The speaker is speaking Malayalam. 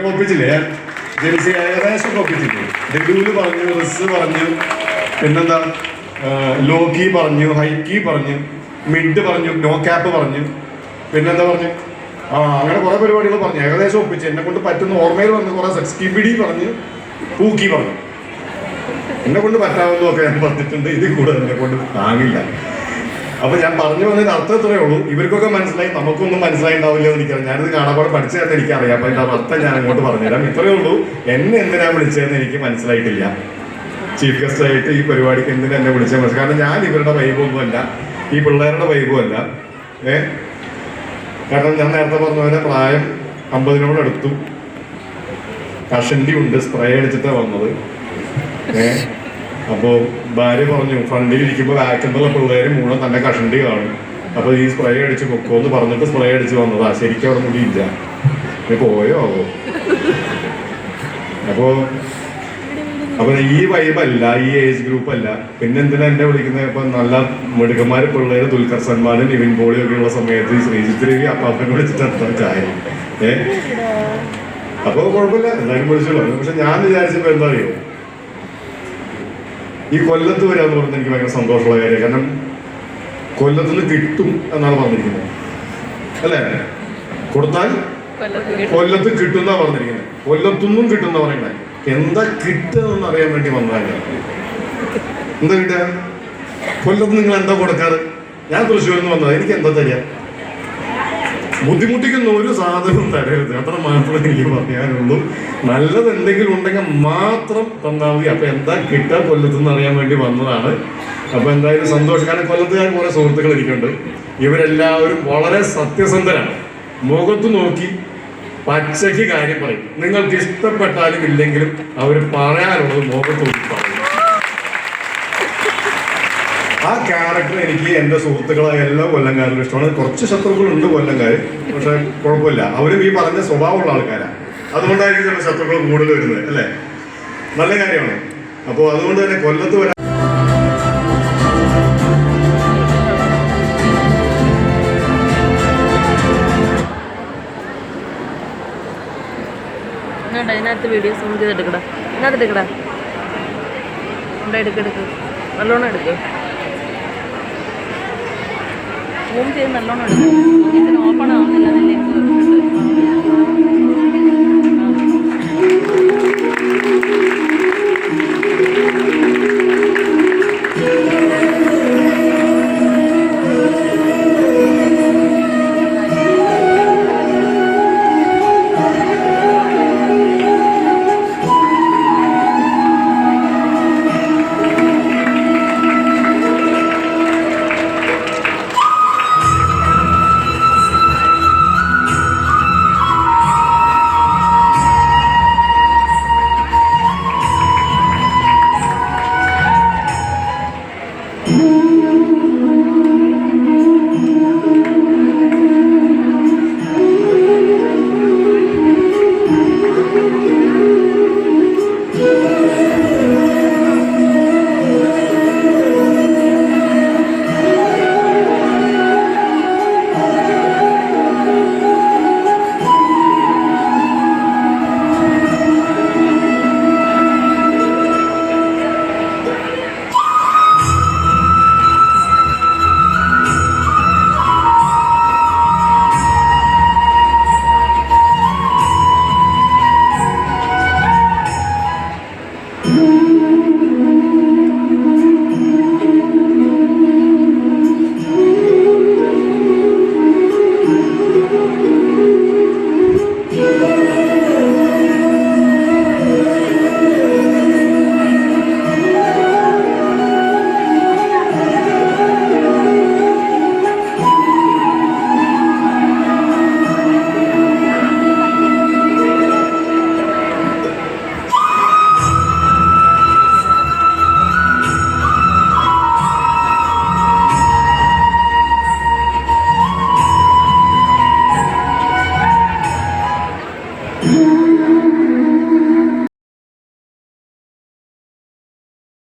ഒപ്പിച്ചില്ലേ? ജെൻസി ഏകദേശം ഒപ്പിച്ചില്ലേ? ഡെഡ്യൂല് പറഞ്ഞു, റിസ് പറഞ്ഞു, പിന്നെന്താ ലോക്കി പറഞ്ഞു, ഹൈക്കി പറഞ്ഞു, മിഡ് പറഞ്ഞു, നോ ക്യാപ്പ് പറഞ്ഞു, പിന്നെന്താ പറഞ്ഞു, അങ്ങനെ കുറെ പരിപാടികൾ പറഞ്ഞു. ഏകദേശം ഒപ്പിച്ച് എന്നെ കൊണ്ട് പറ്റുന്ന ഓർമ്മയിൽ പറഞ്ഞു. കുറെ സെക്സ്കിബിഡി പറഞ്ഞു, പൂക്കി പറഞ്ഞു. എന്നെ കൊണ്ട് പറ്റാവുന്നതൊക്കെ ഞാൻ പറഞ്ഞിട്ടുണ്ട്. ഇതിൽ കൂടെ എന്നെ കൊണ്ട് താങ്ങില്ല. അപ്പൊ ഞാൻ പറഞ്ഞു വന്നതിന് അർത്ഥം ഇത്രയേ ഉള്ളൂ. ഇവർക്കൊക്കെ മനസ്സിലായി, നമുക്കൊന്നും മനസ്സിലായി ഉണ്ടാവില്ല എന്ന് എനിക്കറിയാം. ഞാനിത് കാണാപ്പാട് പഠിച്ചതെന്ന് എനിക്കറിയാം. അപ്പൊ അതിന്റെ അർത്ഥം ഞാൻ അങ്ങോട്ട് പറഞ്ഞുതരാം. ഇത്രയേ ഉള്ളൂ. എന്നെ എന്തിനാ വിളിച്ചതെന്ന് എനിക്ക് മനസ്സിലായിട്ടില്ല. ചീഫ് ഗസ്റ്റ് ആയിട്ട് ഈ പരിപാടിക്ക് എന്തിനാ എന്നെ വിളിച്ചത് മനസ്സിലായി. കാരണം ഞാൻ ഇവരുടെ വൈബൊന്നും അല്ല, ഈ പിള്ളേരുടെ വൈബും അല്ല. കാരണം ഞാൻ നേരത്തെ പറഞ്ഞ പോലെ പ്രായം 50 അടുത്തു. കഷണ്ടി ഉണ്ട്, സ്പ്രേ അടിച്ചിട്ടാണ് വന്നത്. അപ്പോൾ ഭാര്യ പറഞ്ഞു, ഫ്രണ്ടിലിരിക്കുമ്പോൾ ബാക്കിലുള്ള പിള്ളേർ മുഴുവൻ തന്നെ കഷണ്ടി കാണും. അപ്പോൾ ഈ സ്പ്രേ അടിച്ച് പൊക്കോന്ന് പറഞ്ഞിട്ട് സ്പ്രേ അടിച്ച് വന്നതാ. ശരിക്കും അവിടെ മുടി ഇല്ല. പോയോ ആവോ? അപ്പോൾ ഈ വൈബല്ല, ഈ ഏജ് ഗ്രൂപ്പ് അല്ല. പിന്നെ എന്തിനാ എന്നെ വിളിക്കുന്നത്? ഇപ്പം നല്ല മിടുക്കന്മാർ പിള്ളേർ, ദുൽഖർ സൽമാനും നിവിൻ പോളിയും ഒക്കെ ഉള്ള സമയത്ത് ശ്രീജിത്ത് രവി അപ്പാപ്പനെ വിളിച്ചിട്ട് എന്താ കാര്യം? അപ്പോൾ കുഴപ്പമില്ല, എല്ലാവരും വിളിച്ചോളൂ. പക്ഷെ ഞാൻ വിചാരിച്ചപ്പോൾ എന്താ അറിയോ, ഈ കൊല്ലത്ത് വരാന്ന് പറഞ്ഞാൽ എനിക്ക് ഭയങ്കര സന്തോഷമുള്ള കാര്യം. കാരണം കൊല്ലത്തുനിന്ന് കിട്ടും എന്നാണ് പറഞ്ഞിരിക്കുന്നത്, അല്ലേ? കൊടുത്താൽ കൊല്ലത്ത് കിട്ടും എന്നാ പറഞ്ഞിരിക്കുന്നത്. കൊല്ലത്തുനിന്നും കിട്ടുന്ന പറയുന്നത്. എന്താ കിട്ടുമെന്ന് അറിയാൻ വേണ്ടി വന്നതല്ല. എന്താ കിട്ടുക? കൊല്ലത്ത് നിങ്ങൾ എന്താ കൊടുക്കാറ്? ഞാൻ തൃശ്ശൂരിൽ നിന്ന് വന്നത്. എനിക്ക് എന്താ തരിക? ബുദ്ധിമുട്ടിക്കുന്ന ഒരു സാധനവും തരരുത്. അത്ര മാത്രമേ എനിക്ക് പറയാനുള്ളൂ. നല്ലത് എന്തെങ്കിലും ഉണ്ടെങ്കിൽ മാത്രം തന്നാൽ മതി. അപ്പൊ എന്താ കിട്ടുക കൊല്ലത്ത് നിന്ന് അറിയാൻ വേണ്ടി വന്നതാണ്. അപ്പൊ എന്തായാലും സന്തോഷം. കാരണം കൊല്ലത്തുകാർ കുറെ സുഹൃത്തുക്കൾ എനിക്കുണ്ട്. ഇവരെല്ലാവരും വളരെ സത്യസന്ധരാണ്. മുഖത്ത് നോക്കി പച്ചയ്ക്ക് കാര്യം പറയും. നിങ്ങൾക്ക് ഇഷ്ടപ്പെട്ടാലും ഇല്ലെങ്കിലും അവർ പറയാനുള്ളത് മുഖത്ത് നോക്കി പറയും. ആ ക്യാരക്ടർ എനിക്ക് എൻ്റെ സുഹൃത്തുക്കളായ എല്ലാ കൊല്ലംകാരിലും ഇഷ്ടമാണ്. കുറച്ച് ശത്രുക്കളുണ്ട് കൊല്ലംകാർ, പക്ഷെ കുഴപ്പമില്ല. അവരും ഈ പറഞ്ഞ സ്വഭാവമുള്ള ആൾക്കാരാണ്. അതുകൊണ്ടായിരിക്കും ചില ശത്രുക്കൾ കൂടുതൽ വരുന്നത്, അല്ലേ? നല്ല കാര്യമാണ്. അപ്പോൾ അതുകൊണ്ട് തന്നെ കൊല്ലത്ത് വരാൻ അതിനകത്ത് വീഡിയോ സൂം ചെയ്തെടുക്കടാ. ഇതിനകത്ത് എടുക്കടാ. എടുക്ക് നല്ലോണം എടുക്ക്. സൂം ചെയ്ത് നല്ലോണം എടുക്കും. ഓപ്പൺ ആവുന്നില്ല.